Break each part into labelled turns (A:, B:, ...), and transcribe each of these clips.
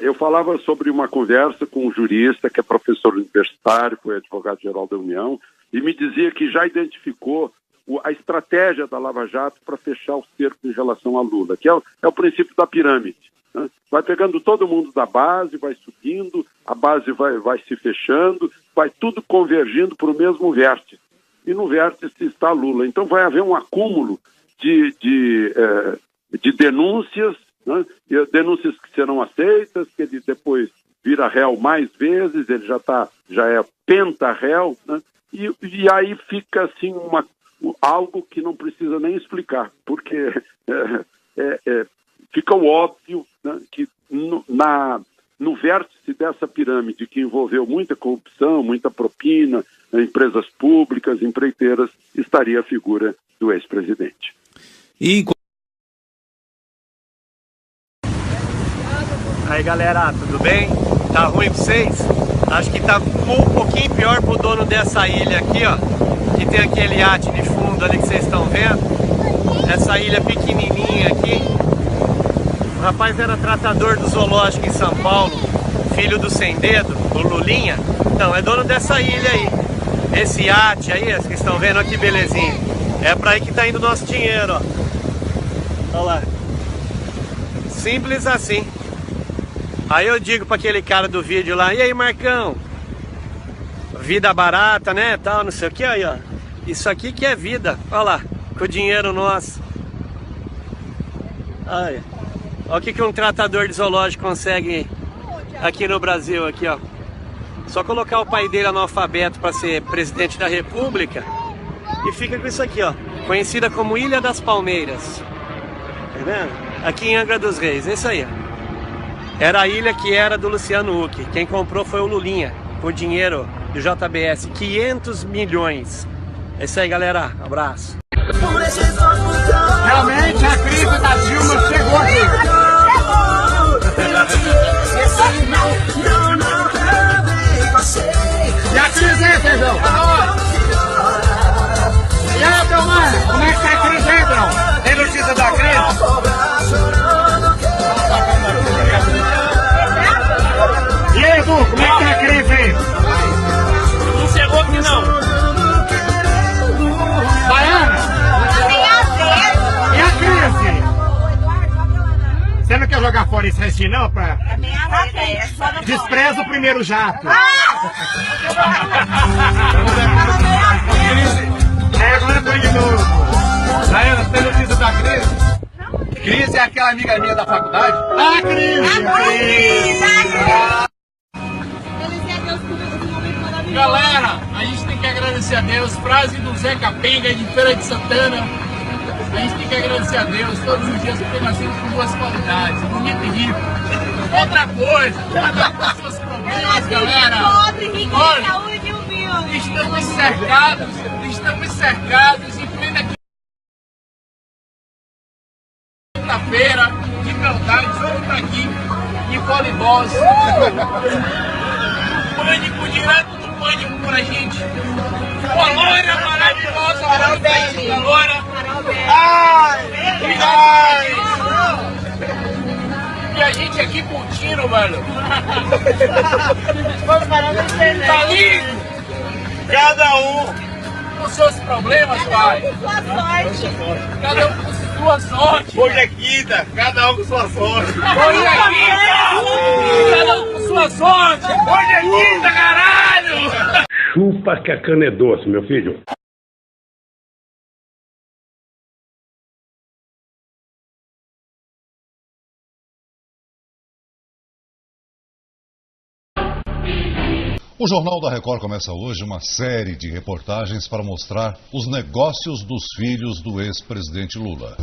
A: Eu falava sobre uma conversa com um jurista que é professor universitário, foi advogado-geral da União, e me dizia que já identificou a estratégia da Lava Jato para fechar o cerco em relação a Lula, que é o princípio da pirâmide. Né? Vai pegando todo mundo da base, vai subindo, a base vai se fechando, vai tudo convergindo para o mesmo vértice. E no vértice está Lula. Então vai haver um acúmulo de denúncias, né? E denúncias que serão aceitas, que ele depois vira réu mais vezes, ele já é penta-réu, né? E aí fica assim algo que não precisa nem explicar, porque fica óbvio, né, que no vértice dessa pirâmide que envolveu muita corrupção, muita propina, empresas públicas, empreiteiras, estaria a figura do ex-presidente.
B: Aí galera, tudo bem? Tá ruim pra vocês? Acho que tá um pouquinho pior pro dono dessa ilha aqui, ó. Que tem aquele iate de fundo ali que vocês estão vendo. Essa ilha pequenininha aqui. O rapaz era tratador do zoológico em São Paulo, filho do Sem Dedo, do Lulinha. Então, é dono dessa ilha aí. Esse iate aí, vocês estão vendo aqui, belezinha. É pra aí que tá indo o nosso dinheiro, ó. Olha lá. Simples assim. Aí eu digo para aquele cara do vídeo lá, e aí Marcão, vida barata, né, tal, não sei o que, aí ó, isso aqui que é vida, olha lá, com o dinheiro nosso. Aí, olha o que um tratador de zoológico consegue aqui no Brasil, aqui ó. Só colocar o pai dele analfabeto para ser presidente da república e fica com isso aqui ó, conhecida como Ilha das Palmeiras, tá vendo? Aqui em Angra dos Reis, é isso aí ó. Era a ilha que era do Luciano Huck. Quem comprou foi o Lulinha, por dinheiro do JBS, 500 milhões. É isso aí, galera. Abraço.
C: Realmente a crise da Dilma chegou aqui. E a crise aí, Pedrão? E aí, Belmar, como é que tá a crise aí, Belmar? Tem notícia da crise? E aí, Edu, como é que tá a crise aí?
B: Não chegou aqui não.
C: Baiana? E a crise? Você não quer jogar fora esse restinho não? Despreza o primeiro jato. Agora foi de novo.
D: Baiana, você tem notícia da crise? Crise é aquela amiga minha da faculdade?
C: A crise!
D: Galera, a gente tem que agradecer a Deus. Frase do Zé Capenga de Feira de Santana. A gente tem que agradecer a Deus todos os dias por ter nascido com boas qualidades, bonito e rico. Outra coisa, cada um com seus problemas, galera. Olha, estamos cercados em plena quinta-feira de verdade, vamos aqui em Poliboss. Pânico, direto do pânico pra gente. Uma loira maravilhosa, uma loira. E a gente aqui curtindo, mano. Tá lindo. Cada um com seus problemas, pai. Cada um com sua sorte.
C: Hoje é quinta, cada um com sua sorte.
D: Hoje é quinta, cada um com sua sorte. Hoje é quinta, caralho.
A: Chupa que a cana é doce, meu filho.
E: O Jornal da Record começa hoje uma série de reportagens para mostrar os negócios dos filhos do ex-presidente Lula.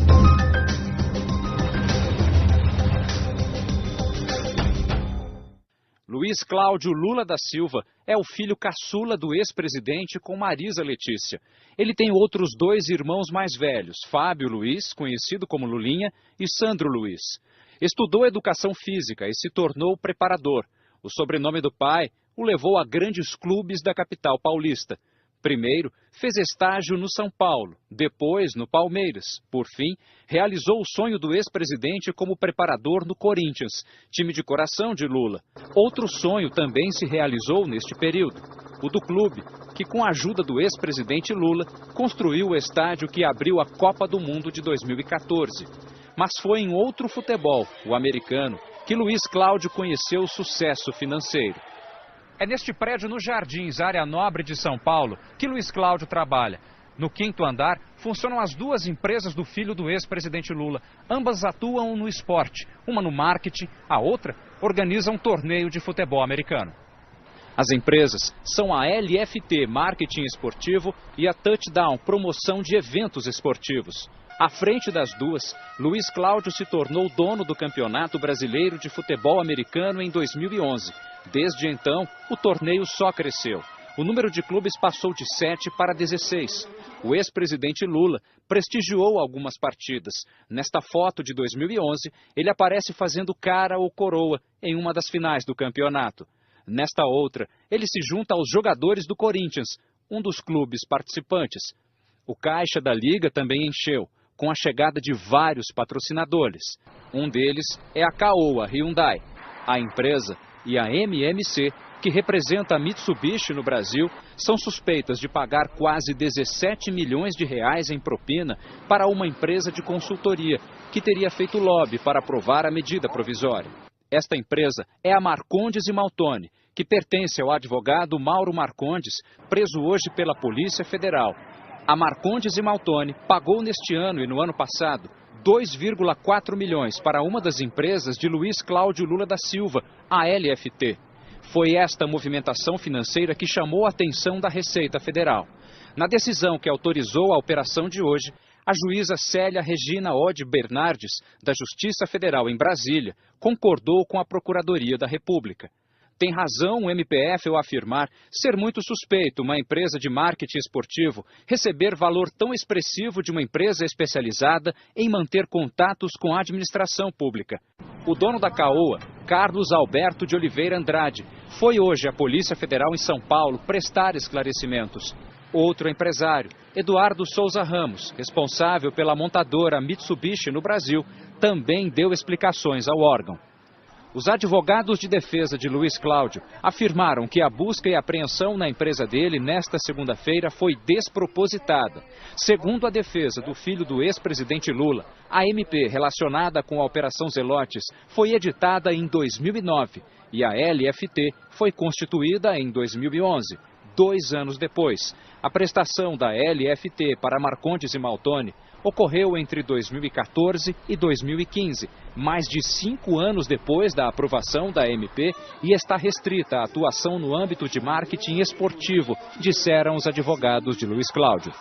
F: Luiz Cláudio Lula da Silva é o filho caçula do ex-presidente com Marisa Letícia. Ele tem outros dois irmãos mais velhos, Fábio Luiz, conhecido como Lulinha, e Sandro Luiz. Estudou educação física e se tornou preparador. O sobrenome do pai o levou a grandes clubes da capital paulista. Primeiro, fez estágio no São Paulo, depois no Palmeiras. Por fim, realizou o sonho do ex-presidente como preparador no Corinthians, time de coração de Lula. Outro sonho também se realizou neste período, o do clube, que com a ajuda do ex-presidente Lula, construiu o estádio que abriu a Copa do Mundo de 2014. Mas foi em outro futebol, o americano, que Luiz Cláudio conheceu o sucesso financeiro. É neste prédio no Jardins, área nobre de São Paulo, que Luiz Cláudio trabalha. No 5º andar, funcionam as duas empresas do filho do ex-presidente Lula. Ambas atuam no esporte, uma no marketing, a outra organiza um torneio de futebol americano. As empresas são a LFT, Marketing Esportivo, e a Touchdown, Promoção de Eventos Esportivos. À frente das duas, Luiz Cláudio se tornou dono do Campeonato Brasileiro de Futebol Americano em 2011. Desde então, o torneio só cresceu. O número de clubes passou de 7 para 16. O ex-presidente Lula prestigiou algumas partidas. Nesta foto de 2011, ele aparece fazendo cara ou coroa em uma das finais do campeonato. Nesta outra, ele se junta aos jogadores do Corinthians, um dos clubes participantes. O caixa da Liga também encheu, com a chegada de vários patrocinadores. Um deles é a Caoa Hyundai. A empresa e a MMC, que representa a Mitsubishi no Brasil, são suspeitas de pagar quase 17 milhões de reais em propina para uma empresa de consultoria, que teria feito lobby para aprovar a medida provisória. Esta empresa é a Marcondes e Maltoni, que pertence ao advogado Mauro Marcondes, preso hoje pela Polícia Federal. A Marcondes e Maltoni pagou neste ano e no ano passado 2,4 milhões para uma das empresas de Luiz Cláudio Lula da Silva, a LFT. Foi esta movimentação financeira que chamou a atenção da Receita Federal. Na decisão que autorizou a operação de hoje, a juíza Célia Regina Ode Bernardes, da Justiça Federal em Brasília, concordou com a Procuradoria da República. Tem razão o MPF ao afirmar ser muito suspeito uma empresa de marketing esportivo receber valor tão expressivo de uma empresa especializada em manter contatos com a administração pública. O dono da Caoa, Carlos Alberto de Oliveira Andrade, foi hoje à Polícia Federal em São Paulo prestar esclarecimentos. Outro empresário, Eduardo Souza Ramos, responsável pela montadora Mitsubishi no Brasil, também deu explicações ao órgão. Os advogados de defesa de Luiz Cláudio afirmaram que a busca e apreensão na empresa dele nesta segunda-feira foi despropositada. Segundo a defesa do filho do ex-presidente Lula, a MP relacionada com a Operação Zelotes foi editada em 2009 e a LFT foi constituída em 2011. 2 anos depois, a prestação da LFT para Marcondes e Maltoni ocorreu entre 2014 e 2015, mais de 5 anos depois da aprovação da MP, e está restrita à atuação no âmbito de marketing esportivo, disseram os advogados de Luiz Cláudio.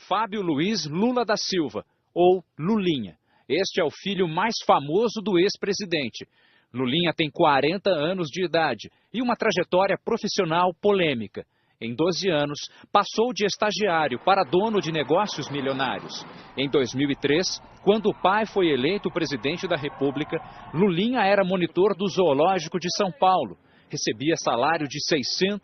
F: Fábio Luiz Lula da Silva, ou Lulinha. Este é o filho mais famoso do ex-presidente. Lulinha tem 40 anos de idade e uma trajetória profissional polêmica. Em 12 anos, passou de estagiário para dono de negócios milionários. Em 2003, quando o pai foi eleito presidente da República, Lulinha era monitor do Zoológico de São Paulo. Recebia salário de R$600.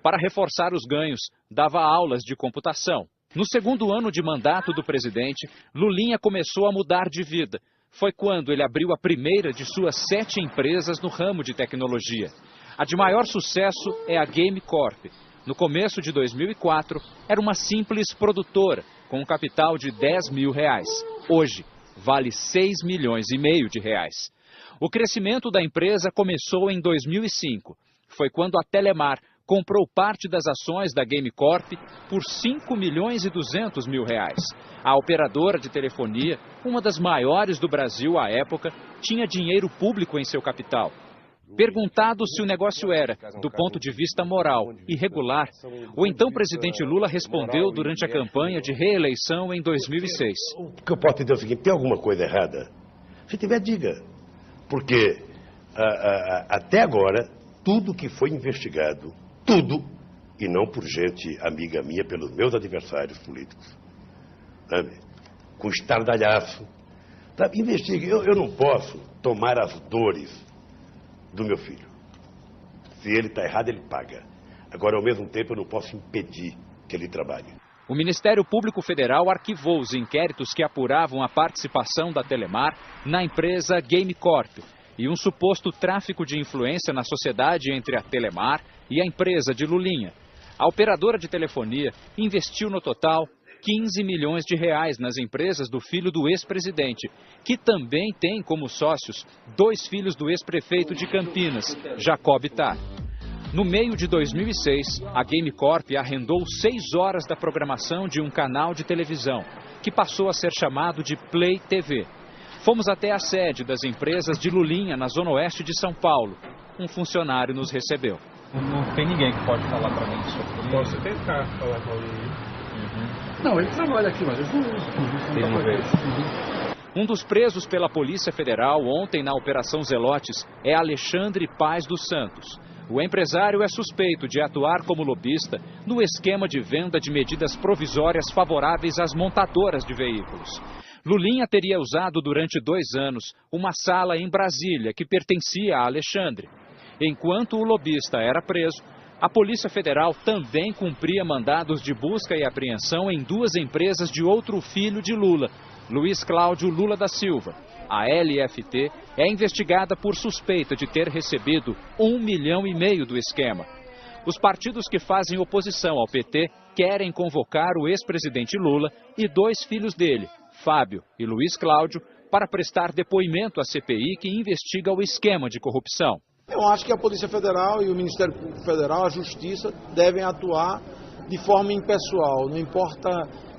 F: Para reforçar os ganhos, dava aulas de computação. No segundo ano de mandato do presidente, Lulinha começou a mudar de vida. Foi quando ele abriu a primeira de suas 7 empresas no ramo de tecnologia. A de maior sucesso é a Game Corp. No começo de 2004, era uma simples produtora, com um capital de R$10 mil. Hoje, vale R$6,5 milhões de reais. O crescimento da empresa começou em 2005. Foi quando a Telemar comprou parte das ações da Game Corp por R$5,2 milhões. A operadora de telefonia, uma das maiores do Brasil à época, tinha dinheiro público em seu capital. Perguntado se o negócio era, do ponto de vista moral, irregular, o então presidente Lula respondeu durante a campanha de reeleição em 2006.
G: O que eu posso dizer é o seguinte, tem alguma coisa errada? Se tiver, diga. Porque até agora, tudo que foi investigado, tudo, e não por gente amiga minha, pelos meus adversários políticos, sabe? Com estardalhaço. Sabe? Investigue. Eu não posso tomar as dores do meu filho. Se ele está errado, ele paga. Agora, ao mesmo tempo, eu não posso impedir que ele trabalhe.
F: O Ministério Público Federal arquivou os inquéritos que apuravam a participação da Telemar na empresa Game Corp e um suposto tráfico de influência na sociedade entre a Telemar e a empresa de Lulinha. A operadora de telefonia investiu no total 15 milhões de reais nas empresas do filho do ex-presidente, que também tem como sócios 2 filhos do ex-prefeito de Campinas, Jacob Tarr. No meio de 2006, a Game Corp arrendou 6 horas da programação de um canal de televisão, que passou a ser chamado de Play TV. Fomos até a sede das empresas de Lulinha, na zona oeste de São Paulo. Um funcionário nos recebeu.
H: Não tem ninguém que pode falar para mim sobre isso.
I: Posso tentar falar com ele. Não, ele trabalha aqui, mas eu não uso.
H: Tem uma vez.
F: Um dos presos pela Polícia Federal ontem na Operação Zelotes é Alexandre Paz dos Santos. O empresário é suspeito de atuar como lobista no esquema de venda de medidas provisórias favoráveis às montadoras de veículos. Lulinha teria usado durante 2 anos uma sala em Brasília que pertencia a Alexandre. Enquanto o lobista era preso, a Polícia Federal também cumpria mandados de busca e apreensão em 2 empresas de outro filho de Lula, Luiz Cláudio Lula da Silva. A LFT é investigada por suspeita de ter recebido 1,5 milhão do esquema. Os partidos que fazem oposição ao PT querem convocar o ex-presidente Lula e 2 filhos dele, Fábio e Luiz Cláudio, para prestar depoimento à CPI que investiga o esquema de corrupção.
J: Eu acho que a Polícia Federal e o Ministério Público Federal, a Justiça, devem atuar de forma impessoal, não importa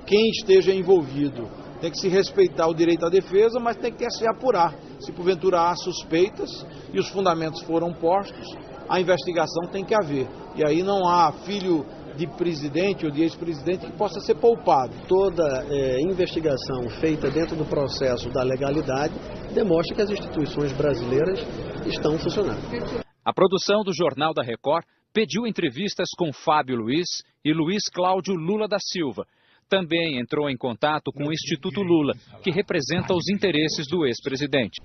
J: quem esteja envolvido. Tem que se respeitar o direito à defesa, mas tem que se apurar. Se porventura há suspeitas e os fundamentos foram postos, a investigação tem que haver. E aí não há filho de presidente ou de ex-presidente que possa ser poupado.
K: Toda investigação feita dentro do processo da legalidade demonstra que as instituições brasileiras estão funcionando.
F: A produção do Jornal da Record pediu entrevistas com Fábio Luiz e Luiz Cláudio Lula da Silva. Também entrou em contato com o Instituto Lula, que representa os interesses do ex-presidente.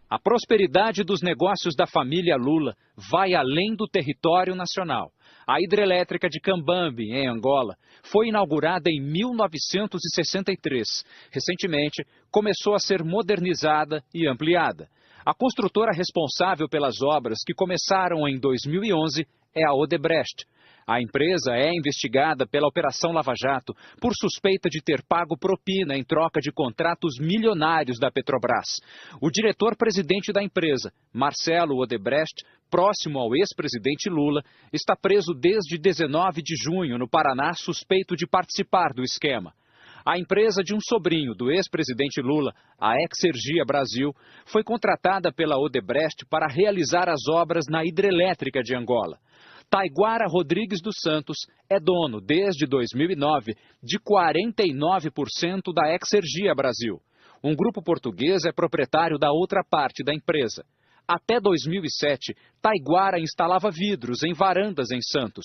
F: A prosperidade dos negócios da família Lula vai além do território nacional. A hidrelétrica de Cambambi, em Angola, foi inaugurada em 1963. Recentemente, começou a ser modernizada e ampliada. A construtora responsável pelas obras, que começaram em 2011, é a Odebrecht. A empresa é investigada pela Operação Lava Jato por suspeita de ter pago propina em troca de contratos milionários da Petrobras. O diretor-presidente da empresa, Marcelo Odebrecht, próximo ao ex-presidente Lula, está preso desde 19 de junho no Paraná, suspeito de participar do esquema. A empresa de um sobrinho do ex-presidente Lula, a Exergia Brasil, foi contratada pela Odebrecht para realizar as obras na hidrelétrica de Angola. Taiguara Rodrigues dos Santos é dono, desde 2009, de 49% da Exergia Brasil. Um grupo português é proprietário da outra parte da empresa. Até 2007, Taiguara instalava vidros em varandas em Santos.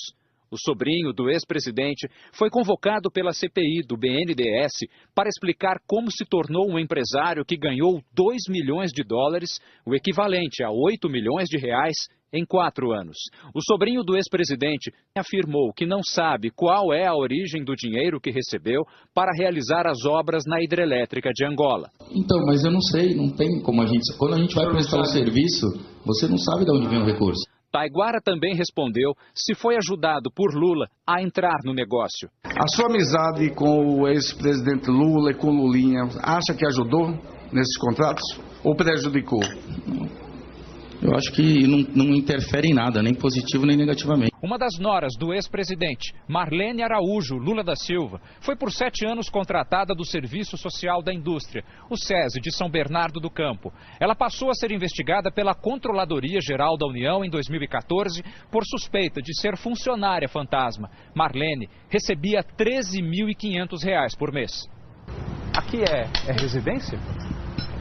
F: O sobrinho do ex-presidente foi convocado pela CPI do BNDES para explicar como se tornou um empresário que ganhou 2 milhões de dólares, o equivalente a 8 milhões de reais, em 4 anos. O sobrinho do ex-presidente afirmou que não sabe qual é a origem do dinheiro que recebeu para realizar as obras na hidrelétrica de Angola.
L: Então, mas eu não sei, não tem como a gente... Quando a gente vai prestar o serviço, você não sabe de onde vem o recurso.
F: Taiguara também respondeu se foi ajudado por Lula a entrar no negócio.
I: A sua amizade com o ex-presidente Lula e com Lulinha, acha que ajudou nesses contratos ou prejudicou?
L: Eu acho que não interfere em nada, nem positivo nem negativamente.
F: Uma das noras do ex-presidente, Marlene Araújo Lula da Silva, foi por 7 anos contratada do Serviço Social da Indústria, o SESI, de São Bernardo do Campo. Ela passou a ser investigada pela Controladoria Geral da União em 2014 por suspeita de ser funcionária fantasma. Marlene recebia R$ 13.500 por mês. Aqui é residência?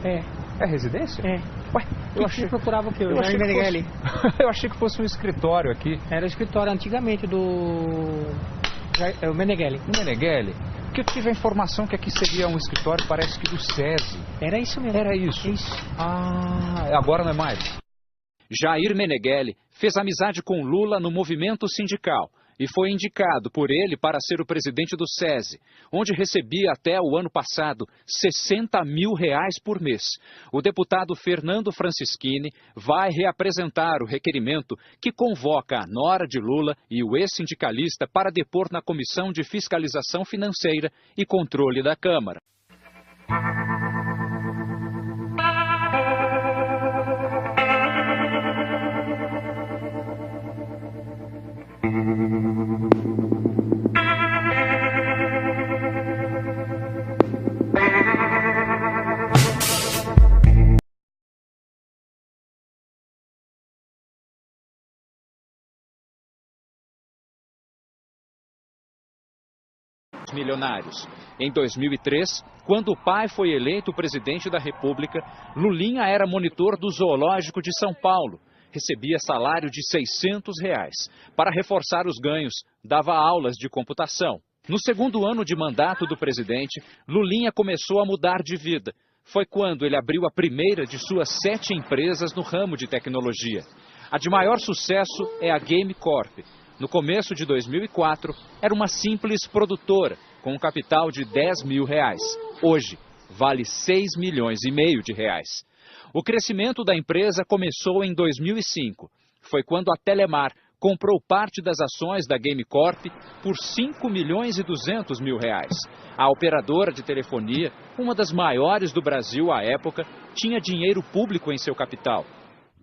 F: É residência?
M: É.
F: Ué, eu achei
M: que procurava o quê?
F: Eu achei que fosse um escritório aqui.
M: Era escritório antigamente do o Meneghelli.
F: O Meneghelli? Porque eu tive a informação que aqui seria um escritório, parece que do SESI.
M: Era isso mesmo.
F: Era isso.
M: Isso.
F: Ah, agora não é mais. Jair Meneghelli fez amizade com Lula no movimento sindical e foi indicado por ele para ser o presidente do SESI, onde recebia até o ano passado R$60 mil por mês. O deputado Fernando Francischini vai reapresentar o requerimento que convoca a nora de Lula e o ex-sindicalista para depor na Comissão de Fiscalização Financeira e Controle da Câmara. Milionários. Em 2003, quando o pai foi eleito presidente da República, Lulinha era monitor do Zoológico de São Paulo. Recebia salário de R$600. Para reforçar os ganhos, dava aulas de computação. No segundo ano de mandato do presidente, Lulinha começou a mudar de vida. Foi quando ele abriu a primeira de suas 7 empresas no ramo de tecnologia. A de maior sucesso é a Game Corp. No começo de 2004, era uma simples produtora, com um capital de R$10 mil. Hoje, vale R$6,5 milhões. O crescimento da empresa começou em 2005. Foi quando a Telemar comprou parte das ações da Game Corp por R$5,2 milhões. A operadora de telefonia, uma das maiores do Brasil à época, tinha dinheiro público em seu capital.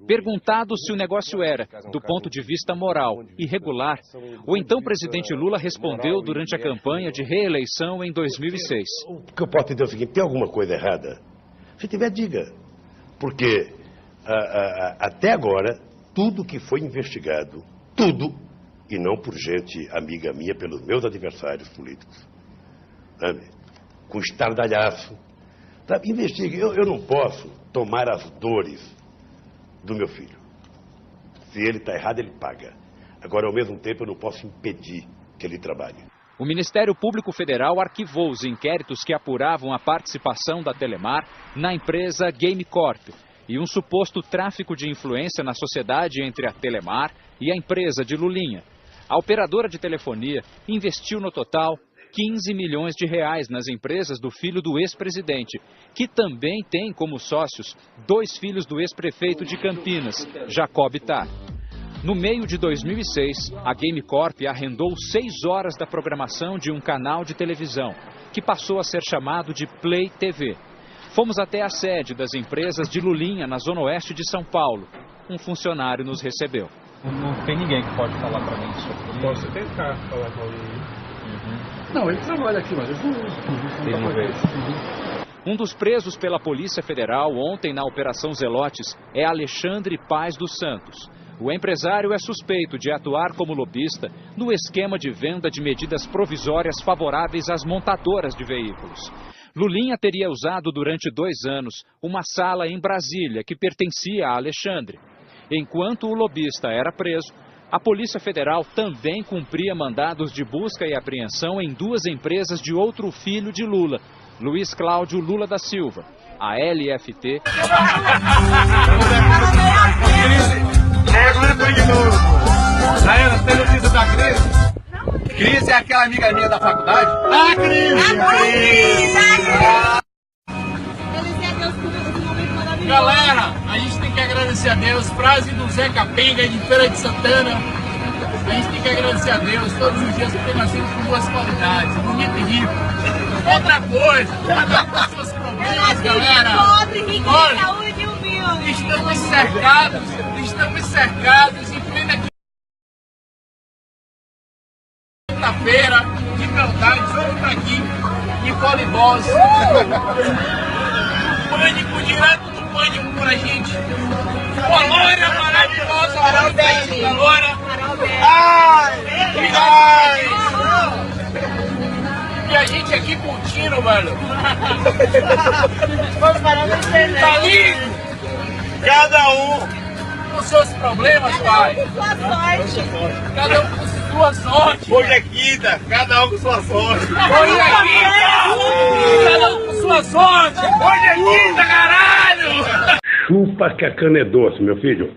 F: Perguntado se o negócio era, do ponto de vista moral, irregular, o então presidente Lula respondeu durante a campanha de reeleição em 2006.
G: O que eu posso dizer é o seguinte, tem alguma coisa errada? Se tiver, diga. Porque até agora, tudo que foi investigado, tudo, e não por gente amiga minha, pelos meus adversários políticos, sabe? Com estardalhaço, sabe? Investigue. Eu não posso tomar as dores do meu filho. Se ele está errado, ele paga. Agora, ao mesmo tempo, eu não posso impedir que ele trabalhe.
F: O Ministério Público Federal arquivou os inquéritos que apuravam a participação da Telemar na empresa Game Corp e um suposto tráfico de influência na sociedade entre a Telemar e a empresa de Lulinha. A operadora de telefonia investiu no total R$15 milhões nas empresas do filho do ex-presidente, que também tem como sócios 2 filhos do ex-prefeito de Campinas, Jacob Ittar. No meio de 2006, a Game Corp arrendou 6 horas da programação de um canal de televisão, que passou a ser chamado de Play TV. Fomos até a sede das empresas de Lulinha, na zona oeste de São Paulo. Um funcionário nos recebeu.
H: Não tem ninguém que pode falar para mim sobre isso.
C: Posso tentar falar com ele. Não, ele trabalha aqui, mas ele não vê.
F: Um dos presos pela Polícia Federal ontem na Operação Zelotes é Alexandre Paz dos Santos. O empresário é suspeito de atuar como lobista no esquema de venda de medidas provisórias favoráveis às montadoras de veículos. Lulinha teria usado durante 2 anos uma sala em Brasília que pertencia a Alexandre. Enquanto o lobista era preso, a Polícia Federal também cumpria mandados de busca e apreensão em 2 empresas de outro filho de Lula, Luiz Cláudio Lula da Silva, a LFT.
C: Tem notícia da Cris? Cris é aquela amiga minha da faculdade? Ah, Cris!
D: Galera, a gente tem que agradecer a Deus. Frase do Zé Capenga de Feira de Santana. A gente tem que agradecer a Deus todos os dias por ter nascido com boas qualidades, bonito e rico. Outra coisa, cada um com seus problemas, galera. Olha, estamos cercados em plena quinta-feira de verdade. Estamos aqui em Poliboss. Pânico, direto do pânico pra gente. Uma loira maravilhosa, uma loira. Ai! E a gente aqui curtindo, mano. Tá ali! Cada um com seus problemas, pai. Cada um com sua sorte. Hoje é quinta, cada um com sua sorte. Hoje é quinta, cada um com sua sorte. Hoje é quinta, caralho!
G: Chupa que a cana é doce, meu filho.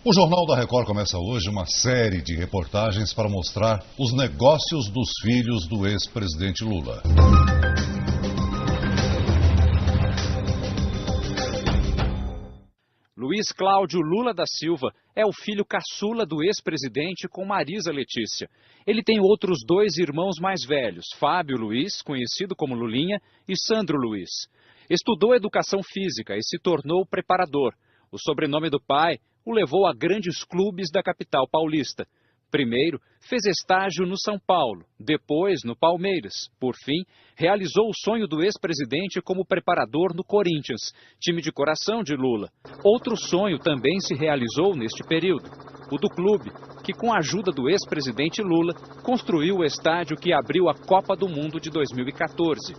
E: O Jornal da Record começa hoje uma série de reportagens para mostrar os negócios dos filhos do ex-presidente Lula.
F: Luiz Cláudio Lula da Silva é o filho caçula do ex-presidente com Marisa Letícia. Ele tem outros dois irmãos mais velhos, Fábio Luiz, conhecido como Lulinha, e Sandro Luiz. Estudou educação física e se tornou preparador. O sobrenome do pai o levou a grandes clubes da capital paulista. Primeiro, fez estágio no São Paulo, depois no Palmeiras. Por fim, realizou o sonho do ex-presidente como preparador no Corinthians, time de coração de Lula. Outro sonho também se realizou neste período, o do clube, que com a ajuda do ex-presidente Lula, construiu o estádio que abriu a Copa do Mundo de 2014.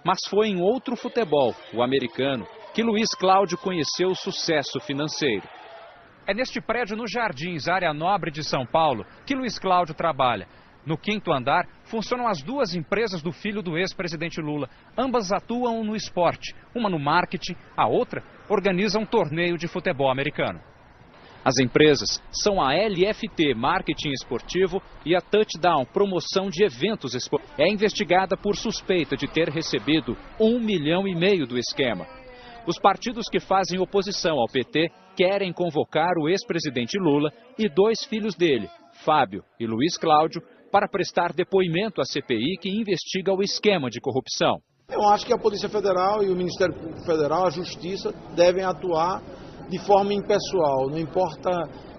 F: Mas foi em outro futebol, o americano, que Luiz Cláudio conheceu o sucesso financeiro. É neste prédio no Jardins, área nobre de São Paulo, que Luiz Cláudio trabalha. No 5º andar, funcionam as duas empresas do filho do ex-presidente Lula. Ambas atuam no esporte, uma no marketing, a outra organiza um torneio de futebol americano. As empresas são a LFT, Marketing Esportivo, e a Touchdown, Promoção de Eventos Esportivos. É investigada por suspeita de ter recebido R$1,5 milhão do esquema. Os partidos que fazem oposição ao PT querem convocar o ex-presidente Lula e dois filhos dele, Fábio e Luiz Cláudio, para prestar depoimento à CPI que investiga o esquema de corrupção.
J: Eu acho que a Polícia Federal e o Ministério Público Federal, a Justiça, devem atuar de forma impessoal, não importa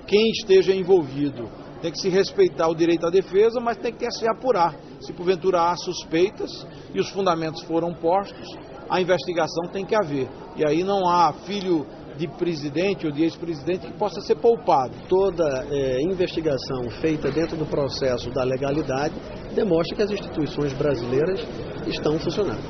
J: quem esteja envolvido. Tem que se respeitar o direito à defesa, mas tem que se apurar. Se porventura há suspeitas e os fundamentos foram postos, a investigação tem que haver. E aí não há filho de presidente ou de ex-presidente que possa ser poupado.
K: Toda investigação feita dentro do processo da legalidade demonstra que as instituições brasileiras estão funcionando.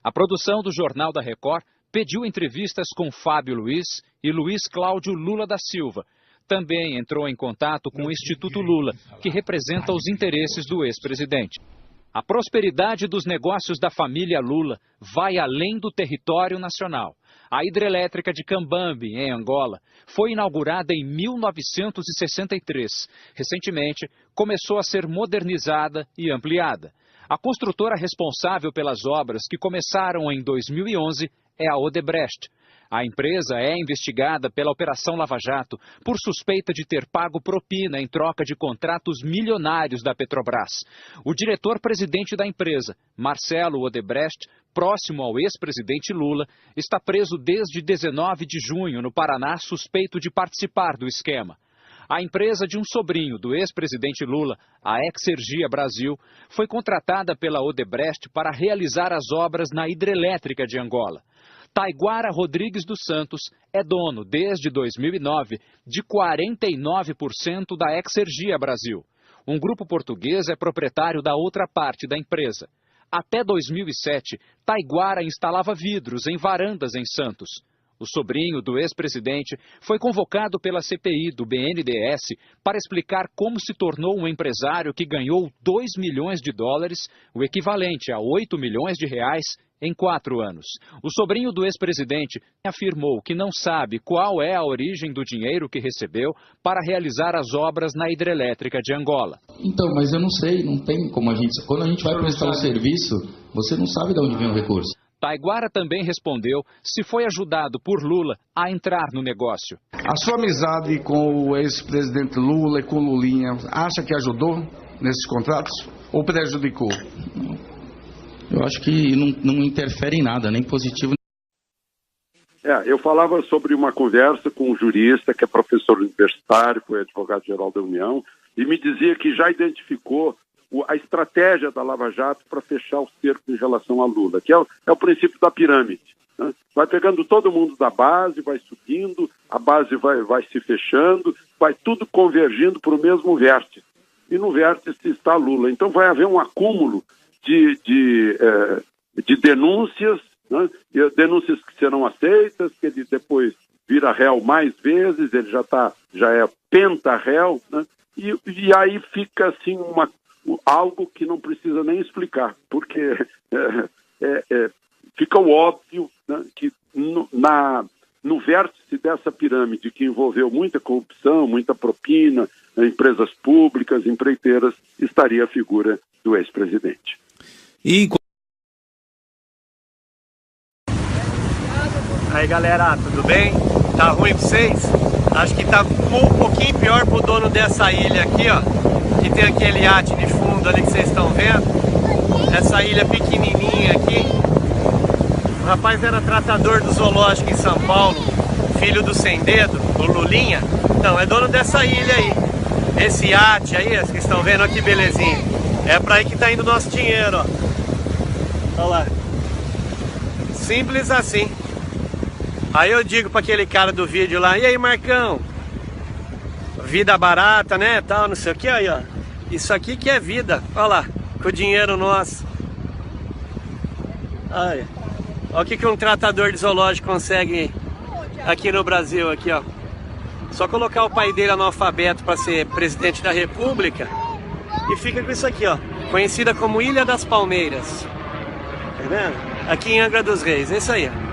F: A produção do Jornal da Record pediu entrevistas com Fábio Luiz e Luiz Cláudio Lula da Silva. Também entrou em contato com o Instituto Lula, que representa os interesses do ex-presidente. A prosperidade dos negócios da família Lula vai além do território nacional. A hidrelétrica de Cambambi, em Angola, foi inaugurada em 1963. Recentemente, começou a ser modernizada e ampliada. A construtora responsável pelas obras, que começaram em 2011, é a Odebrecht. A empresa é investigada pela Operação Lava Jato por suspeita de ter pago propina em troca de contratos milionários da Petrobras. O diretor-presidente da empresa, Marcelo Odebrecht, próximo ao ex-presidente Lula, está preso desde 19 de junho no Paraná, suspeito de participar do esquema. A empresa de um sobrinho do ex-presidente Lula, a Exergia Brasil, foi contratada pela Odebrecht para realizar as obras na hidrelétrica de Angola. Taiguara Rodrigues dos Santos é dono, desde 2009, de 49% da Exergia Brasil. Um grupo português é proprietário da outra parte da empresa. Até 2007, Taiguara instalava vidros em varandas em Santos. O sobrinho do ex-presidente foi convocado pela CPI do BNDES para explicar como se tornou um empresário que ganhou $2 milhões, o equivalente a R$8 milhões, em 4 anos. O sobrinho do ex-presidente afirmou que não sabe qual é a origem do dinheiro que recebeu para realizar as obras na hidrelétrica de Angola.
L: Então, mas eu não sei, não tem como a gente... Quando a gente vai prestar um serviço, você não sabe de onde vem o recurso.
F: Taiguara também respondeu se foi ajudado por Lula a entrar no negócio.
I: A sua amizade com o ex-presidente Lula e com Lulinha, acha que ajudou nesses contratos ou prejudicou?
L: Eu acho que não interfere em nada, nem positivo.
A: Eu falava sobre uma conversa com um jurista que é professor universitário, foi advogado-geral da União, e me dizia que já identificou a estratégia da Lava Jato para fechar o cerco em relação a Lula, que é o princípio da pirâmide. Né? Vai pegando todo mundo da base, vai subindo, a base vai se fechando, vai tudo convergindo para o mesmo vértice. E no vértice está Lula. Então vai haver um acúmulo de denúncias, né? Denúncias que serão aceitas, que ele depois vira réu mais vezes, ele já é penta-réu, né? E aí fica assim algo que não precisa nem explicar, porque fica o óbvio, né, que no vértice dessa pirâmide que envolveu muita corrupção, muita propina, empresas públicas, empreiteiras, estaria a figura do ex-presidente.
B: Aí galera, tudo bem? Tá ruim pra vocês? Acho que tá um pouquinho pior pro dono dessa ilha aqui, ó. Que tem aquele iate de fundo ali que vocês estão vendo. Essa ilha pequenininha aqui. O rapaz era tratador do zoológico em São Paulo, filho do Sem Dedo, do Lulinha. Então, é dono dessa ilha aí. Esse iate aí, vocês estão vendo, olha que belezinha. É pra aí que tá indo o nosso dinheiro, ó. Olha lá. Simples assim. Aí eu digo pra aquele cara do vídeo lá, e aí, Marcão? Vida barata, né, tal, não sei o que, aí, ó. Isso aqui que é vida, olha lá, com o dinheiro nosso. Olha o que um tratador de zoológico consegue aqui no Brasil, aqui, ó. Só colocar o pai dele analfabeto pra ser presidente da República e fica com isso aqui, ó. Conhecida como Ilha das Palmeiras. Tá vendo? Aqui em Angra dos Reis, é isso aí, ó.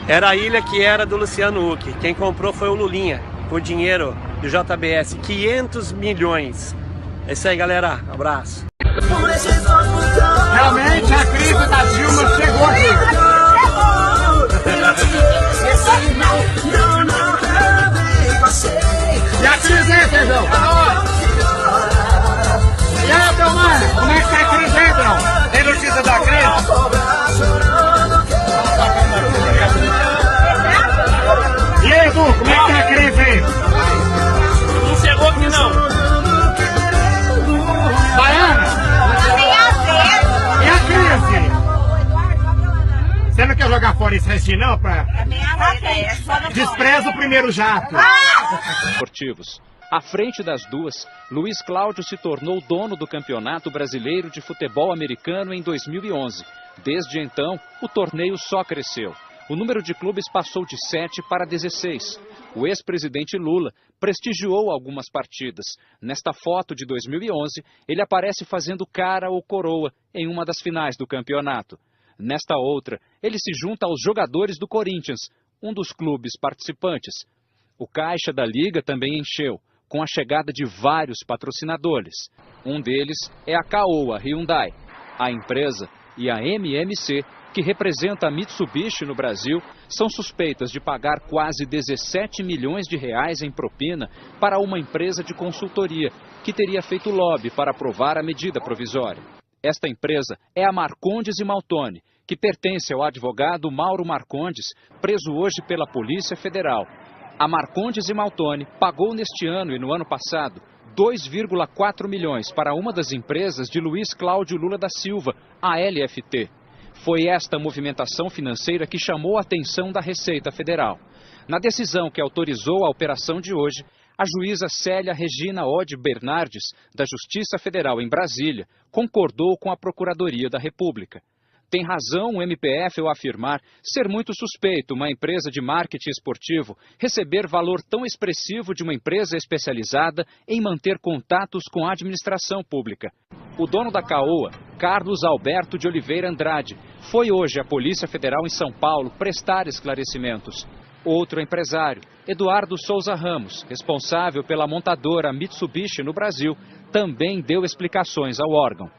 B: Era a ilha que era do Luciano Huck. Quem comprou foi o Lulinha, por dinheiro do JBS, 500 milhões. É isso aí, galera. Abraço.
C: Realmente a crise da Dilma chegou aqui. E a crise, hein, Pedrão? E aí, Belmar, como é que tá a crise, hein, Belmar? Tem notícia da crise? E aí, Edu, como é que tá a crise aí?
D: Não chegou aqui não.
C: Baiana? E a crise? Você não quer jogar fora esse restinho não? Despreza o primeiro jato.
F: Esportivos. À frente das duas, Luiz Cláudio se tornou dono do Campeonato Brasileiro de Futebol Americano em 2011. Desde então, o torneio só cresceu. O número de clubes passou de 7 para 16. O ex-presidente Lula prestigiou algumas partidas. Nesta foto de 2011, ele aparece fazendo cara ou coroa em uma das finais do campeonato. Nesta outra, ele se junta aos jogadores do Corinthians, um dos clubes participantes. O caixa da liga também encheu, com a chegada de vários patrocinadores. Um deles é a Caoa Hyundai. A empresa e a MMC, que representa a Mitsubishi no Brasil, são suspeitas de pagar quase 17 milhões de reais em propina para uma empresa de consultoria, que teria feito lobby para aprovar a medida provisória. Esta empresa é a Marcondes e Maltoni, que pertence ao advogado Mauro Marcondes, preso hoje pela Polícia Federal. A Marcondes e Maltoni pagou neste ano e no ano passado 2,4 milhões para uma das empresas de Luiz Cláudio Lula da Silva, a LFT. Foi esta movimentação financeira que chamou a atenção da Receita Federal. Na decisão que autorizou a operação de hoje, a juíza Célia Regina Ode Bernardes, da Justiça Federal em Brasília, concordou com a Procuradoria da República. Tem razão o MPF ao afirmar ser muito suspeito uma empresa de marketing esportivo receber valor tão expressivo de uma empresa especializada em manter contatos com a administração pública. O dono da Caoa, Carlos Alberto de Oliveira Andrade, foi hoje à Polícia Federal em São Paulo prestar esclarecimentos. Outro empresário, Eduardo Souza Ramos, responsável pela montadora Mitsubishi no Brasil, também deu explicações ao órgão.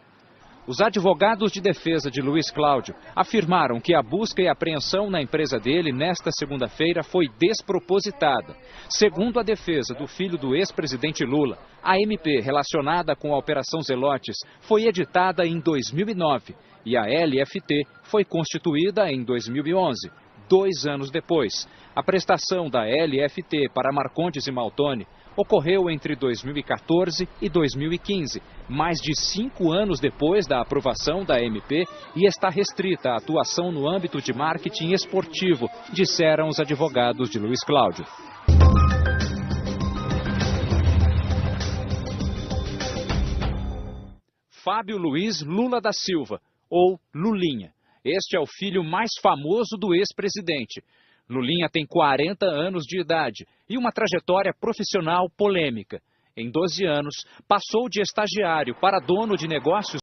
F: Os advogados de defesa de Luiz Cláudio afirmaram que a busca e apreensão na empresa dele nesta segunda-feira foi despropositada. Segundo a defesa do filho do ex-presidente Lula, a MP relacionada com a Operação Zelotes foi editada em 2009 e a LFT foi constituída em 2011, 2 anos depois. A prestação da LFT para Marcondes e Maltoni ocorreu entre 2014 e 2015, mais de 5 anos depois da aprovação da MP, e está restrita à atuação no âmbito de marketing esportivo, disseram os advogados de Luiz Cláudio. Fábio Luiz Lula da Silva, ou Lulinha. Este é o filho mais famoso do ex-presidente. Lulinha tem 40 anos de idade e uma trajetória profissional polêmica. Em 12 anos, passou de estagiário para dono de negócios